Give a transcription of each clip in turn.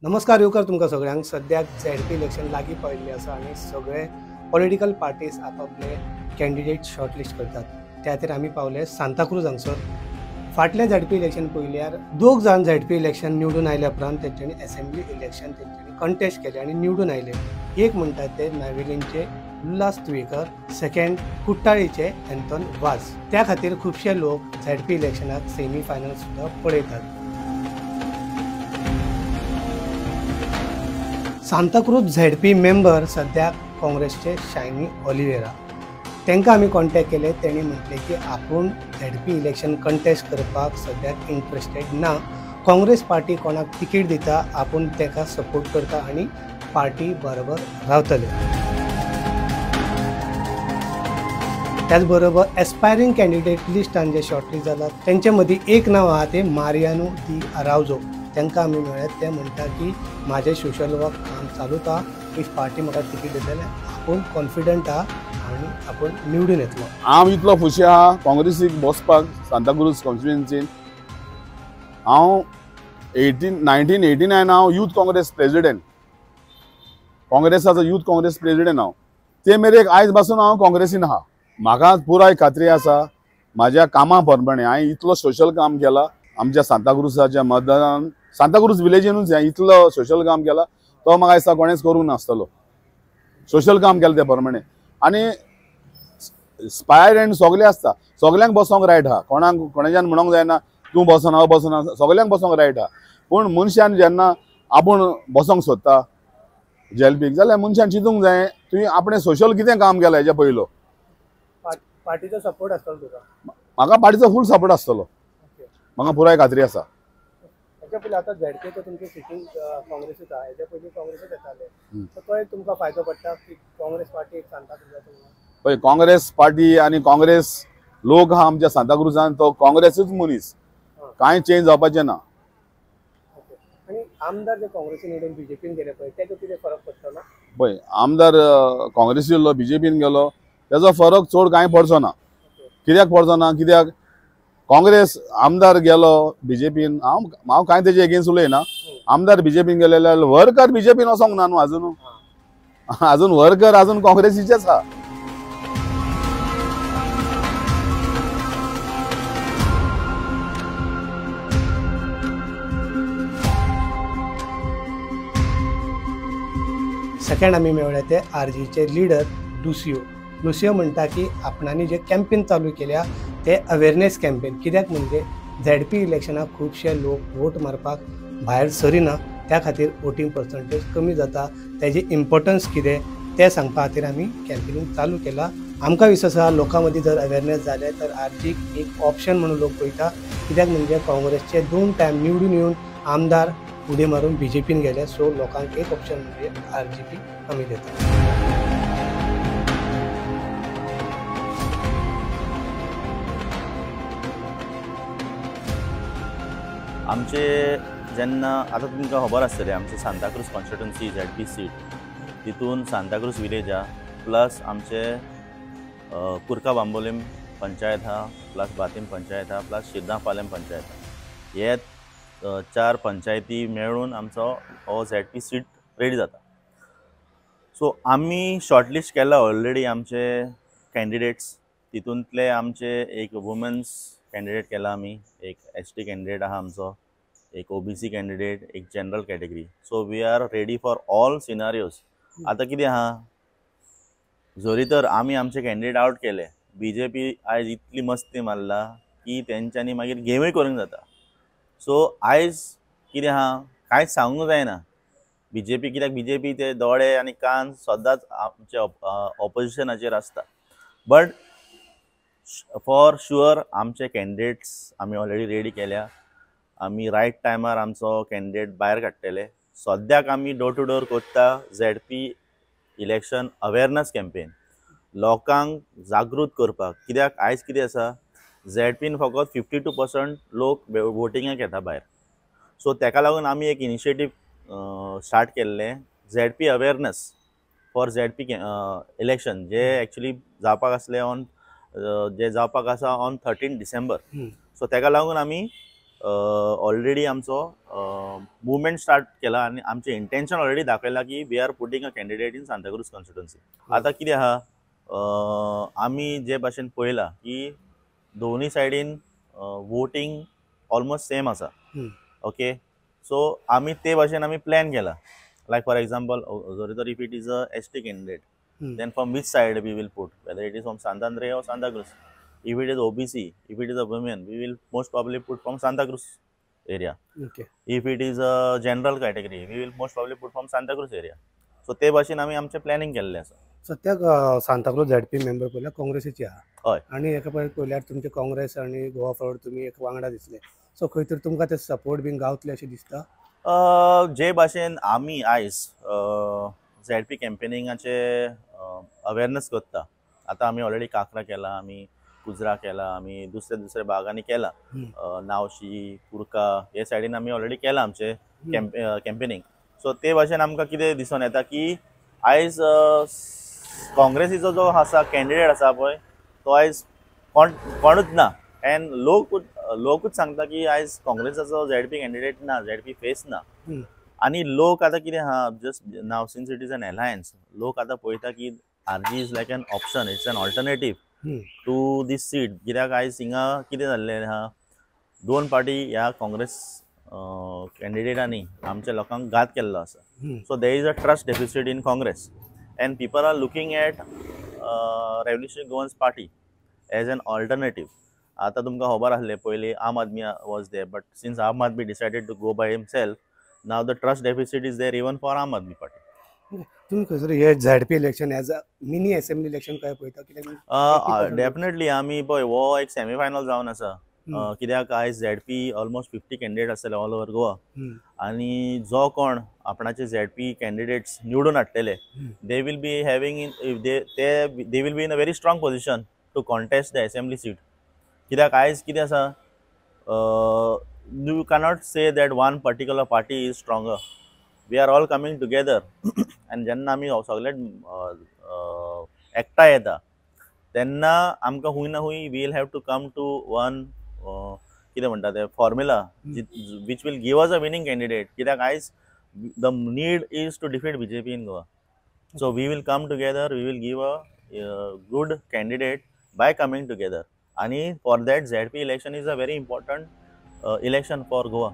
नमस्कार येवकार तुमकां सगळ्यांक। सद्याक झेडपी इलेक्शन लागीं पाविल्लें आसा आनी सगळे पॉलिटिकल पार्टीज आपले कॅन्डिडेट शॉर्टलिस्ट करतात। त्या खातीर आमी पावले सांताक्रूज हांगसर। फाटलें झेडपी इलेक्शन पळयल्यार दोग जाण झेडपी इलेक्शन निवडून आयल्या उपरांत तेंच्यांनी असेंब्ली इलेक्शन तेंच्यांनी कंटेस्ट केलें आनी निवडून आयले। एक म्हणटात ते नावेलींचे उल्हास तुयेकर, सेकंड कुट्टाळीचे एंथन वाज। त्या खातीर खुबशे लोक झेडपी इलेक्शनाक सेमी फायनल सुद्दां पळयतात। सांताक्रूज झेडपी मेंबर सद्याक काँग्रेसचे शायनी ऑलिवेरा। तांकां आमी कॉन्टॅक्ट केले। तेणी म्हटलें की आपूण झेडपी इलेक्शन कंटेस्ट करपाक सद्याक इंट्रस्टेड ना। काँग्रेस पार्टी कोणाक तिकीट दिता आपूण ताका सपोर्ट करता आनी पार्टी बरोबर रावतले। त्याच बरोबर एस्पायरींग कॅन्डिडेट लिस्टान जे शॉर्टलिस्ट जाला तेंचे मदीं एक नांव आहा ते मारियानो दी अराउजो। तांकां आमी मेळ्ळ्यात। ते म्हणटा की म्हाजें सोशल वर्क काम चालू आसा। इफ पार्टी म्हाका तिकीट दिता जाल्यार आपूण कॉन्फिडंट आहा आनी आपूण निवडून येतलो। हांव इतलो खुशी आहा काँग्रेसीक बसपाक सांताक्रूज कॉन्स्टिट्युएन्सीन। हांव 1989 हांव यूथ काँग्रेस प्रेसिडेंट, काँग्रेसाचो यूथ काँग्रेस प्रेसिडेंट हांव। ते मेरेक आयज पासून हांव काँग्रेसीन आहा। म्हाका पुराय खात्री आसा म्हाज्या कामा प्रमाणे हांवें इतलो सोशल काम केला आमच्या सांताक्रूजाच्या मतदारान। सांताक्रूज विलेजीनूच हांवें इतलो सोशल काम केला तो म्हाका दिसता कोणेच करूंक नासतलो। सोशल काम केलें ते प्रमाणे आनी स्पायर एंड सगळे आसता, सगळ्यांक बसोंक रायट आहा। कोणाच्यान म्हणोंक जायना तूं बसना हांव बसना, सगळ्यांक बसोंक रायट आहा। पूण मनशान जेन्ना आपूण बसोंक सोदता जेलपीक जाल्यार मनशान चिंतूंक जाय तुवें आपणें सोशल कितें काम केलां हेच्या पयलो। पार्टीचो सपोर्ट आसतलो तुका? म्हाका पार्टीचो फूल सपोर्ट आसतलो, म्हाका पुराय खात्री आसा। हेच्या पयलीं आतां झेडपीचो तुमचें सिटींग काँग्रेसीच आहा, हेच्या पयलीं काँग्रेसीच येताले, सो तो एक तुमकां फायदो पडटा की काँग्रेस पार्टी एक सांताक्रूजाचो? पळय काँग्रेस पार्टी आनी काँग्रेस लोक आहा आमच्या सांताक्रूजान तो काँग्रेसूच मनीस, कांय चेंज जावपाचें ना। आनी आमदार जे काँग्रेसीन निवडून बीजेपीन गेले पळय तेजो कितें फरक पडटलो? पळय आमदार काँग्रेसी येयलो बीजेपीन गेलो तेजो फरक चड कांय पडचो ना। कित्याक पडचो ना? कित्याक काँग्रेस आमदार गेलो बीजेपीन, हांव कांय तेजे एगेन्स्ट उलयना। आमदार बीजेपीन गेले जाल्यार वर्कर बीजेपीन वचोंक ना न्हू आजून वर्कर आजून काँग्रेसीचेच आहा। सेकंड आमी मेळ्ळे ते आरजीचे लिडर लुसियो म्हणटा की आपणांनी जे कॅम्पेन चालू केल्या ते अवेरनेस कॅम्पेन। कित्याक म्हणजे झेडपी इलेक्शनाक खुबशे लोक वोट मारपाक भायर सरिना, त्या खातीर वोटींग पर्संटेज कमी जाता। तेजे इम्पॉर्टन्स कितें तें सांगपा खातीर आमी कॅम्पेनींग चालू केला। आमकां विश्वास आसा लोकां मदीं जर अवेरनेस जालें तर आरजीक एक ऑप्शन म्हणून लोक पळयता। कित्याक म्हणजे काँग्रेसचे 2 टायम निवडून येवन आमदार उडी मारून बीजेपीन गेले, सो लोकांक एक ऑप्शन म्हणजे आरजीपी आमी देता। आमचे जेन्ना आतां तुमकां खबर आसतलें आमचे सांताक्रूज कॉन्स्टिट्युएन्सी झेडपी सीट तितून सांताक्रूज विलेज आहा प्लस आमचे कुर्का बांबोलीम पंचायत आहा प्लस बातीम पंचायत आहा प्लस शिरदांपालेम पंचायत आहा। हे 4 पंचायती मेळून आमचो हो झेडपी सीट रेडी जाता। सो आमी शॉर्टलिस्ट केला ऑलरेडी आमचे कॅन्डिडेट्स। तितूंतले आमचे एक वुमन्स कॅन्डिडेट केला आमी, एक एसटी कॅन्डिडेट आहा आमचो, एक ओबीसी कॅन्डिडेट, एक general category. So we are ready for all scenarios. आतां कितें आहा जरी तर आमी आमचे कॅन्डिडेट आउट केले, बीजेपी आयज इतली मस्ती मारला की तेंच्यांनी मागीर गेमूय करूंक जाता। सो आयज कितें आहा कांयच सांगूंक जायना बीजेपी, कित्याक बीजेपी ते दोळे आनी कान सदांच आमचे ऑपोजिशनाचेर आसता। बट फॉर शुअर आमचे कॅन्डिडेट्स आमी ऑलरेडी रेडी केल्या। आमी रायट टायमार आमचो कॅन्डिडेट भायर काडटले। सद्याक आमी डोर टू डोर करता झेडपी इलेक्शन अवेरनेस कॅम्पेन, लोकांक जागृत करपाक। कित्याक आयज कितें आसा झेडपीन फकत 52% लोक वोटिंगाक येता भायर। सो तेका लागून आमी एक इनिशिएटीव स्टार्ट केल्लें ZP awareness for ZP election, जे एक्चुअली जावपाक आसले ऑन जे जावपाक आसा ऑन 13 डिसेंबर। सो तेका लागून आमी ऑलरेडी आमचो मुवमेंट स्टार्ट केला आणि आमचे इंटेंशन ऑलरेडी दाखयला की we are putting a candidate in Santa Cruz constituency. आता कितें आहा, आमी जे भाशेन पळयला की दोन्ही सायडीन वोटींग ऑलमोस्ट सेम आसा. ओके, सो आमी ते भाशेन आमी प्लॅन केला. लायक फॉर एक्झाम्पल, जर if it is a ST candidate, then from which side we will put, whether it is from Santa Andrea or Santa Cruz. If it is OBC, if it is a women, we will most probably put from Santa Cruz area. Okay. If it is a general category, we will most probably put from Santa Cruz area. So ते भाशेन आमी आमचे planning केल्लें आसा. सद्याक Santacruz ZP member पळयल्यार काँग्रेसीची आहा. हय. आनी एका पळयल्यार तुमचे काँग्रेस आनी गोवा फॉरवर्ड तुमी एक वांगडा दिसले. सो खंय तर तुमकां ते सपोर्ट बीन गावतले अशें दिसता? जे भाशेन आमी आयज ZP कॅम्पेनिंगाचे अवेरनेस करता. आता आमी ऑलरेडी काकरा केला, आमी कुजरा केला, आमी दुसऱ्या भागांनी केला, नावशी, कुर्का हे सायडीन आमी ऑलरेडी केला आमचे कॅम्पेनिंग. सो ते भाशेन आमकां कितें दिसून येता की आयज काँग्रेसीचो जो आसा कॅन्डिडेट आसा पळय तो आयज कोणूच ना. एंड लोकूच सांगता की आयज काँग्रेसाचो ZP कॅन्डिडेट ना, ZP फेस ना. आणि लोक आता कितें आहा, just now since it is an alliance, लोक आता पळयता की RG is like an option, it's an alternative to this seat. कित्याक आयज हिंगा कितें जाल्लें आहा, दोन पार्टी ह्या काँग्रेस कॅन्डिडेटांनी आमच्या लोकांक घात केल्लो आसा. So there is a trust deficit in Congress and people are looking at Revolutionary Goans Party as an alternative. आता तुमकां खबर आसलें पयलीं Aam Aadmi was there, but since Aam Aadmi decided to go by himself, now the trust deficit is there even for Aam Aadmi Party. तुम्ही खंयसर हे ZP election as a mini assembly election काय पळयता? कित्याक डेफिनेटली आमी पळय हो एक सेमी फायनल जावन आसा. कित्याक आयज ZP ऑलमोस्ट 50 कॅन्डिडेट आसतले ऑल ओव्हर गोवा. आनी जो कोण आपणाचे ZP कॅन्डिडेट्स निवडून हाडटले, they will be having they will be in a very strong position to contest the assembly seat. कित्याक आयज कितें आसा, you cannot say that one particular party is stronger. We are all coming together and जेन्ना आमी सगळे एकठांय येता तेन्ना आमकां खूंय ना खूंय we will have to come to one कितें म्हणटा ते formula which will give us a winning candidate. कित्याक आयज the need is to defeat BJP in Goa. So we will come together, we will give a good candidate by coming together. आणि for that ZP election is a very important election for Goa.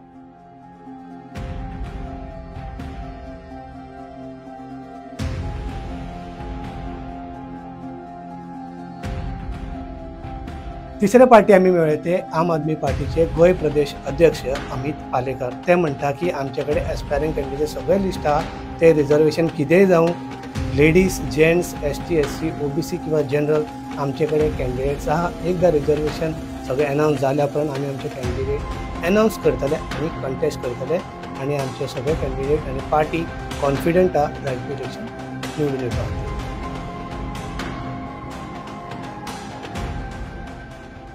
तिसरे party आम्ही मेळ्ळे ते आम आदमी पार्टीचे गोय प्रदेश अध्यक्ष अमित पालेकर. ते म्हणटा की आमच्याकडे एस्पायरिंग कॅन्डिडेट सगळे लिस्ट आहा, ते रिजर्वेशन कितेंय जावं, ladies, gents, ST, SC, OBC किंवा जनरल, आमच्याकडे कॅन्डिडेट्स आहा. एकदा रिजर्वेशन सगळे अनाउन्स जाल्या उपरांत आमी आमचे कॅन्डिडेट अनाउन्स करतले आनी कंटेस्ट करतले आनी आमचे सगळे कॅन्डिडेट आनी पार्टी कॉन्फिडंट आहा ZP इलेक्शन निवडून येवपाक.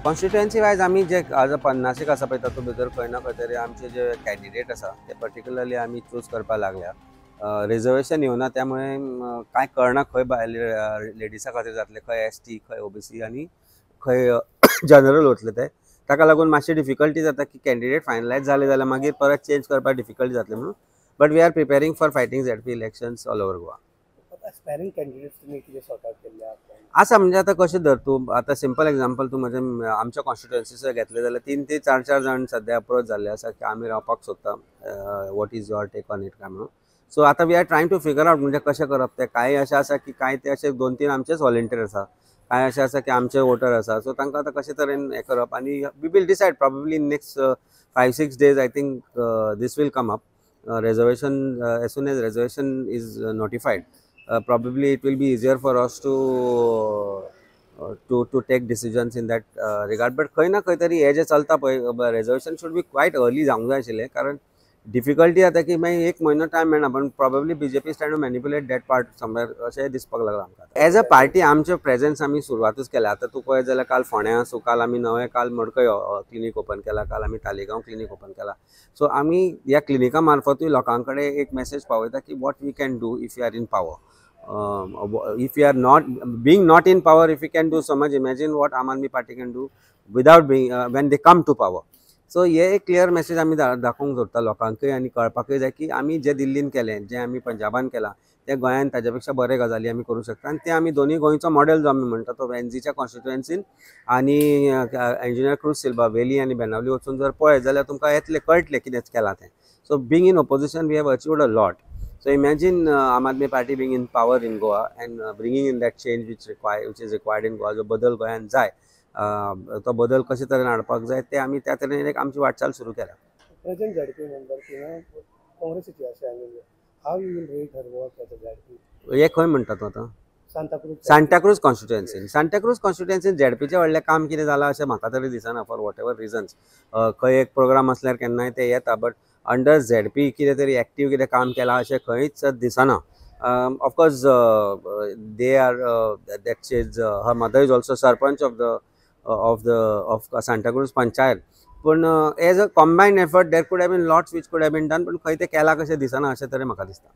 कॉन्स्टिट्युएन्सी वायज आमी जे आज 50 आसा पळय तातूंत भितर खंय ना खंय तरी आमचे जे कॅन्डिडेट आसा ते पर्टिक्युलरली आमी चूज करपाक लागल्या. रिजर्वेशन येवना त्यामुळे कांय कळना खंय लेडिसा खातीर जातले, खंय ST, खंय OBC आनी खंय जनरल वतले ते. ताका लागून मातशी डिफिकल्टी जाता की कॅन्डिडेट फायनलायज जाले जाल्यार मागीर परत चेंज करपाक डिफिकल्टी जातले म्हणून. But we are preparing for fighting ZP elections all over Goa. Aspiring candidates तुमी कितें सॉर्ट आउट केल्ले आसा म्हणजे आता कशें धर तूं आतां सिंपल एक्झाम्पल तूं म्हणजे आमच्या कॉन्स्टिट्युएन्सीचो घेतले जाल्यार 3 ते 4 जाण सध्या अप्रोच जाल्ले आसा की आमी रावपाक सोदता, what is your take on it काय म्हणून. सो आतां we are trying to figure out म्हणजे कशें करप ते. कांय अशें आसा की कांय ते अशे 2-3 आमचेच व्हॉलंटियर आसा, कांय अशें आसा की आमचे वोटर आसा. सो तांकां आतां कशे तरेन हें करप आनी we will decide probably in next 5-6 days I think this will come up. Reservation as soon as reservation is notified, probably it will be easier for us to take decisions in that regard. But खंय ना खंय तरी हे जे चलता पळय reservation should be quite early जावंक जाय आशिल्लें, कारण डिफिकल्टी आता की मागीर 1 म्हयनो टायम मेळना. पण probably BJP is trying to manipulate that part somewhere अशें दिसपाक लागलां आमकां. एज अ पार्टी आमचे प्रेझेन्स आमी सुरवातूच केल्या. आतां तूं पळयत जाल्यार काल फोंड्या आसूं, काल आमी नवें काल मडकय क्लिनीक ओपन केला, काल आमी तालिगांव क्लिनीक ओपन केला. सो आमी ह्या क्लिनिका मार्फतूय लोकां कडेन एक मेसेज पावयता की what we can do if you are in power. If you are not in power, if you can do so much, imagine what Aam Aadmi Party can do without being when they come to power. So हे एक clear message आमी दाखोवंक सोदता लोकांकय आनी कळपाकय जाय की आमी जे दिल्लीन केलें, जें आमी पंजाबान केलां, ते गोंयान ताच्या पेक्षा बरे गजाली आमी करूं शकता आनी ते आमी दोनूय गोंयचो मॉडेल जो आमी म्हणटा तो एनजीच्या कॉन्स्टिट्युएन्सीन आनी इंजिनियर क्रूज सिल्वा वेली आनी बेनावली वचून जर पळयत जाल्यार तुमकां येतलें कळटलें कितें केलां तें. So being in opposition we have achieved a lot. So imagine Aam Aadmi Party being in power in Goa and bringing in that change which is required in Goa. जो बदल गोंयान जाय, तो बदल कशे तरेन हाडपाक जाय ते आमी त्या तरेन एक आमची वाटचाल सुरू केल्या. प्रेझेंट झेडपी मेंबर किंवा काँग्रेसीची अशें आनी how you will rate her work as a ZP. हे खंय म्हणटा तूं आतां? सांताक्रूज कॉन्स्टिट्युएन्सीन. सांताक्रूज कॉन्स्टिट्युएन्सीन झेडपीचें व्हडलें काम कितें जालां अशें म्हाका तरी दिसना फॉर वॉट एवर रिजन्स. खंय एक प्रोग्राम आसल्यार केन्नाय ते येता, बट अंडर झेडपी कितें तरी एक्टीव कितें काम केलां अशें खंयच दिसना. Of course they are that is her mother is also sarpanch of Santacruz panchayat. पूण as a combined effort there could have been lots which could have been done, पूण खंय ते केलां कशें दिसना अशें तरी म्हाका दिसता.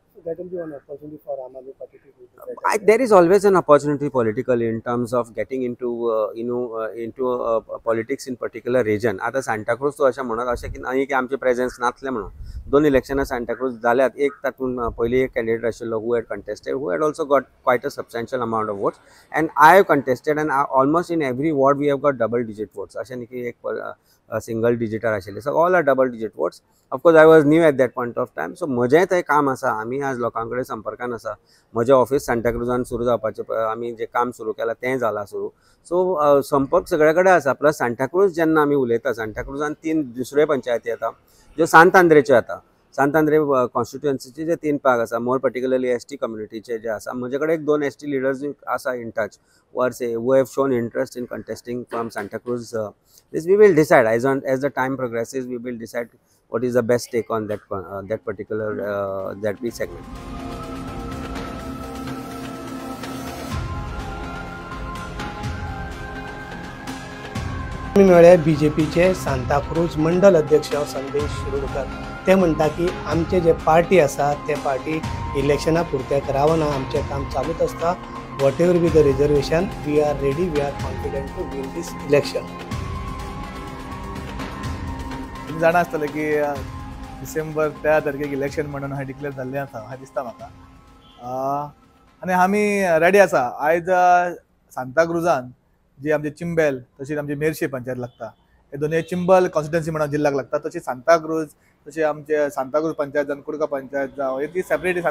There is always an opportunity politically in terms of getting into politics in particular region. आता सांताक्रूज तो अशें म्हणत अशें की न्हय की आमचे प्रेझेन्स नासलें म्हणून. 2 इलेक्शनां सांताक्रूज जाल्यात. एक तातूंत पयलीं एक कॅन्डिडेट आशिल्लो who had contested, who had also got quite a substantial amount of votes, and I have contested and almost in every ward we have got double digit votes. अशें न्ही की एक सिंगल डिजिटार आशिल्ले. So all are double digit votes. Of course I was new at that point of time. So म्हजें थंय काम आसा, आमी आज लोकां कडेन संपर्कान आसा. म्हजें ऑफीस सांताक्रूजान सुरू जावपाचें आमी जें काम सुरू केलां तें जालां सुरू. सो संपर्क सगळे कडेन आसा. प्लस सांताक्रूज जेन्ना आमी उलयता, सांताक्रूजान 3 दुसऱ्यो पंचायती येता ज्यो सांत आंद्रेच्यो येता. सांत आंद्रे कॉन्स्टिट्युएन्सीचे जे 3 भाग आसा, मोर पर्टिक्युलरली एसटी कम्युनिटीचे जे आसा. म्हजे कडेन एक 2 एसटी लिडर्स आसा in touch who have shown interest in contesting from Santa Cruz. This we will decide as the time progresses. We will decide what is the best take on that particular that segment. मेळ्ळे बीजेपीचे सांताक्रूज मंडल अध्यक्ष संदेश शिरोडकर. ते म्हणटा की आमचे जे party आसा ते पार्टी इलेक्शना पुरते रावना, आमचें काम चालूच आसता. whatever be the reservation, we are ready, we are confident to win this election. तुम्ही जाणा आसतले की डिसेंबर 13 तारखेक इलेक्शन म्हणून हांवें डिक्लेअर जाल्लें आसा, हांवें दिसता म्हाका. आनी आमी रेडी आसा. आयज सांताक्रूजान जी आमची चिंबेल तशीच आमची मेर्शे पंचायत लागता, हे दोनूय चिंबल कॉन्स्टिट्युएन्सी म्हणून जिल्ल्याक लागता. तशी सांताक्रूज, तशी आमचे सांताक्रूज पंचायत जावन कुडका पंचायत जावं, हे ती सेपरेट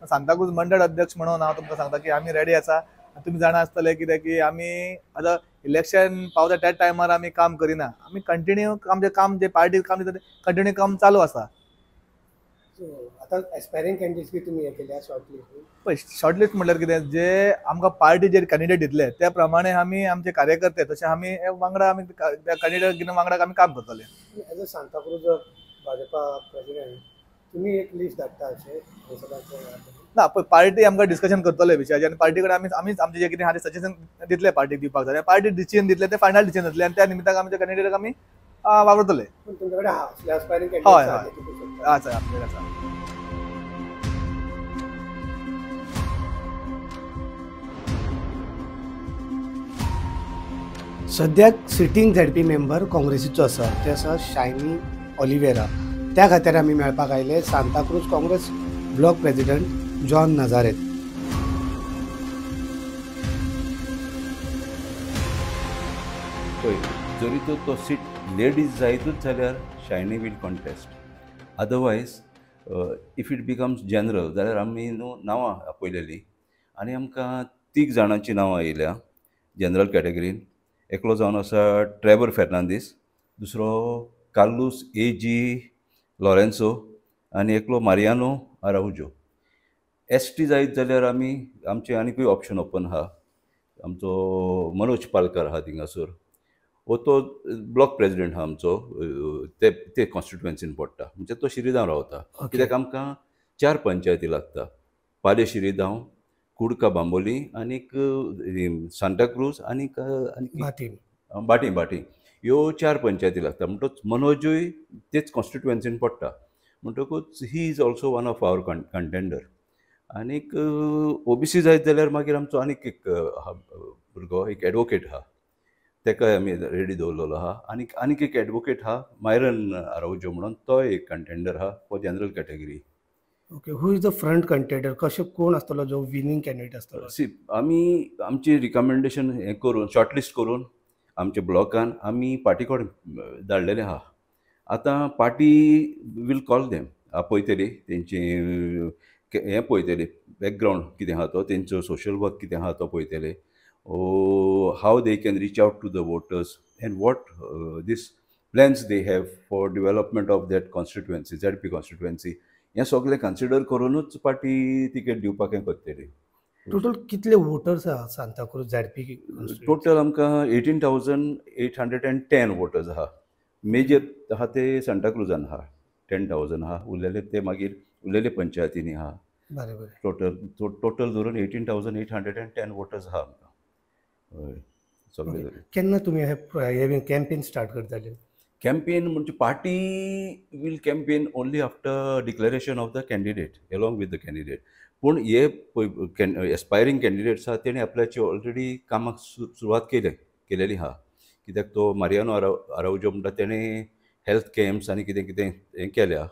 सांताक्रूज मंडळ अध्यक्ष म्हणून हांव तुमकां सांगता की आमी रेडी आसा. तुम्ही जाणा आसतले कित्याक की आमी आतां इलेक्शन पावता त्या टायमार आमी काम करिना. आमी कंटिन्यू आमचें काम जे पार्टी काम दिता कंटिन्यू काम चालू आसा. आता एस्पायरिंग कॅन्डिडेट्स बी तुमी हे केल्या शॉर्टलिस्ट. पळय शॉर्टलिस्ट म्हणल्यार कितें, जे आमकां पार्टी जे कॅन्डिडेट दितले त्या प्रमाणे आमी आमचे कार्यकर्ते तशें आमी वांगडा आमी त्या कॅन्डिडेट घेवन वांगडा आमी काम करतले. As a Santa Cruz Bhajpa president तुमी एक लिस्ट धाडटा अशें ना. पळय पार्टी आमकां डिस्कशन करतले विशयाचेर आनी पार्टी कडेन आमीच आमचे जे कितें आहा ते सजेशन दितले पार्टीक दिवपाक जाय. पार्टी डिसिजन दितले ते फायनल डिसिजन जातले आनी त्या निमित्ताक आमी त्या कॅन्डिडेटाक आमी वावरतले. तुमचे कडेन आहा एस्पायरिंग हय कॅन्डिडेट्स आसा आपल्याक आसा. सद्याक सिटींग झेडपी मेंबर काँग्रेसीचो आसा, ते आसा शायनी ऑलिवेरा. त्या खातीर आमी मेळपाक आयले सांताक्रूज काँग्रेस ब्लॉक प्रेसिडेंट जॉन नाजारेत. पळय जरी तो सीट लेडीज जायतूच जाल्यार Shiny will contest. Otherwise if it becomes general जाल्यार आमी न्हू नांवां आपयलेलीं आनी आमकां 3 जाणांची नांवां येयल्या जनरल कॅटेगरीन. एकलो जावन आसा ट्रेवर फेर्नांदीस, दुसरो कार्लोस A.G. लॉरेन्सो आनी एकलो मारियानो आराउजो. एसटी जायत जाल्यार आमी आमचे आनीकूय ऑप्शन ओपन आहा. आमचो मनोज पालकर आहा थिंगासर, वो तो ब्लॉक प्रेसिडेंट आहा आमचो, ते कॉन्स्टिट्युएन्सीन पडटा, म्हणजे तो शिरीगांव रावता. कित्याक आमकां 4 पंचायती लागता, पाले शिरीगांव, कुडका बांबोली आनीक सांताक्रूज आनीक बाटी ह्यो 4 पंचायती लागता. म्हणटच मनोजूय तेच कॉन्स्टिट्युएन्सीन पडटा. म्हणटकूच he is also one of our contender. आनीक OBC जायत जाल्यार मागीर आमचो आनीक एक भुरगो एक एडवोकेट आहा, तेकाय आमी रेडी दवरलेलो आहा. आनीक एक एडवोकेट आहा मायरन आरावजो म्हणून, तो एक कंटेंडर आहा for general category. Okay, who is the front contender? कशें कोण आसतलो जो विनींग कॅन्डिडेट आसतलो? आमी आमची रिकमेंडेशन हें करून शॉर्टलिस्ट करून आमच्या ब्लॉकान आमी पार्टी कडेन धाडलेलें आहा. आतां पार्टी वील कॉल देम, पळयतली तेंची हें पळयतली बॅकग्रावंड कितें आहा तो, तेंचो सोशल वर्क कितें आहा तो पळयतले, how they can reach out to the voters and what these plans they have for development of that constituency, ZP constituency. हें सगळें कन्सिडर करूनच पार्टी तिकेट दिवपाक हें करतली. टोटल कितले वोटर्स आहा सांताक्रूज ZP? टोटल आमकां 18,810 वोटर्स आहा. मेजर आहा ते सांताक्रूजान आहा 10,000 आहा, उरलेले ते मागीर उरलेले पंचायतींनी आहा. बरें बरें. टोटल धरून 18,810 वोटर्स आहा आमकां. हय, सगळे धरून. केन्ना तुमी हे कॅम्पेन स्टार्ट करतले? कॅम्पेन म्हणजे party will campaign only after declaration of the candidate along with the candidate. पूण हे एस्पायरींग कॅन्डिडेट्स आहा तेणी आपल्याची ऑलरेडी कामाक सुरवात केलेली आहा. कित्याक तो मारियानो आरावजो म्हणटा तेणें हेल्थ कॅम्प्स आनी कितें कितें हें केल्या.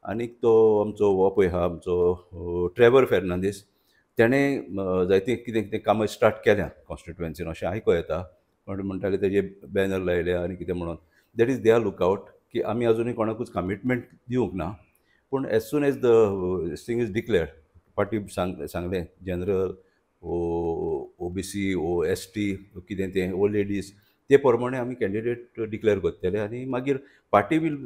आनीक तो आमचो हो पळय आहा आमचो ट्रेवर फेर्नांदीस, तेणें जायतीं कितें कितें कामां स्टार्ट केल्या कॉन्स्टिट्युएन्सीन अशें आयको येता. पण म्हणटाले तेजे बॅनर लायल्या आनी कितें म्हणून. That is they are lookout की आमी अजुनूय कोणाकूच कमिटमेंट दिवंक ना. पूण as soon as the thing is declared, party सांगलें जनरल OBC ST कितें तें ओल्ड लेडीज ते प्रमाणे आमी कॅन्डिडेट डिक्लेअर करतले आनी मागीर party will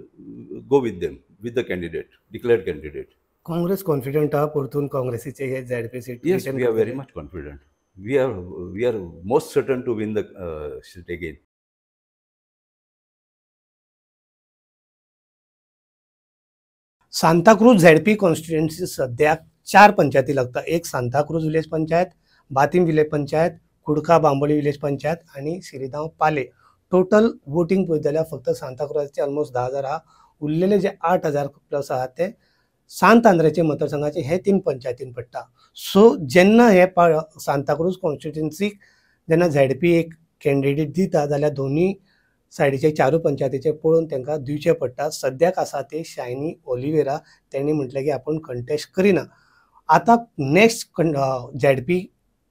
go with them with the candidate, declared candidate. Congress confident आहा परतून काँग्रेसीचे हे ZP seat? Yes, we are very much confident. We are most certain to win the seat again. Santacruz ZP constituency सद्याक 4 पंचायती लागता. एक Santacruz village panchayat, Batim village panchayat, Curca Bambolim village panchayat आणि श्रीगांव पाले. टोटल वोटिंग पळयत जाल्यार फक्त सांताक्रूजाचे ऑलमोस्ट 10,000 आहा. उरलेले जे 8,000 प्लस आहात ते सांत आंद्रेचे मतदारसंघाचे हे 3 पंचायतीन पडटा. सो जेन्ना हे सांताक्रूज कॉन्स्टिट्युएन्सीक जेन्ना ZP एक कॅन्डिडेट दिता जाल्यार दोन्ही सायडीचे 4 पंचायतीचे पळोवन तांकां दिवचे पडटा. सद्याक आसा ते शायनी ओलिवेरा, त्यांनी म्हटलें की आपण कंटेस्ट करिना. आता next ZP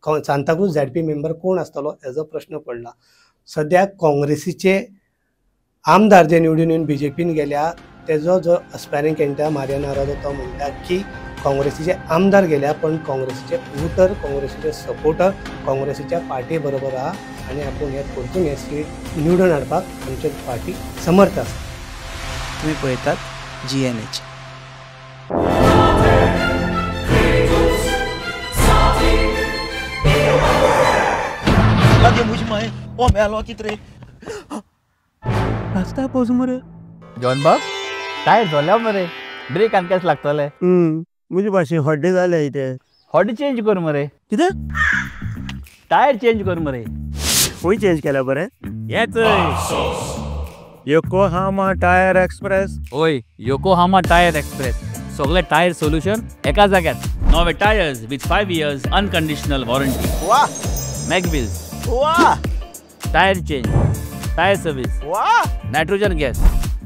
Santa Cruz ZP member कोण आसतलो हेजो प्रश्न पडला. सद्याक काँग्रेसीचे आमदार जे निवडून येवन BJPन गेल्या तेजो जो अस्पायरिंग कॅन्डिडेट मारियानो आरावजो तो म्हणटा की काँग्रेसीचे आमदार गेल्या पण काँग्रेसीचे वोटर, काँग्रेसीचे सपोर्टर काँग्रेसीच्या पार्टी बरोबर आहा आनी आपूण हे परतून हे सीट निवडून हाडपाक आमची पार्टी समर्थ आसा. तुम्ही पळयतात GNH. ओ मेलो कितरे रास्ता पोज मरे जॉन बाब टायर झाल्या मरे ब्रेक आनी केस लागतले. मुझे भाशे हड्डे जाले इथे. हॉडी चेंज कर मरे. कितें? टायर चेंज कर मरे. खंय चेंज केला बरे? येच योकोहामा टायर एक्सप्रेस. ओय योकोहामा टायर एक्सप्रेस. सगळे टायर सोल्यूशन एका जाग्यात. नवे tyres with 5 years unconditional warranty. वाह. मॅगविल्स. वाह. टायर चेंज, टायर सर्विस, वाह. Nitrogen gas,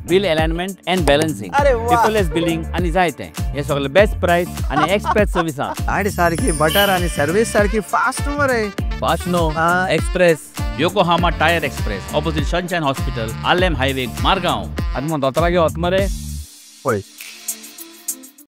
wheel alignment and balancing, अरे वाह. पेपरलेस बिलिंग आणि जायते. हे सगळे बेस्ट प्राइस आणि एक्सप्रेस सर्विस आहा. गाडी सारखी बटर आणि सर्विस सारखी फास्ट मरे. Fast no express. Yokohama tyre express opposite sunshine hospital, Alem highway, Margao. आनी मग दोतोरागे वच मरे. पळय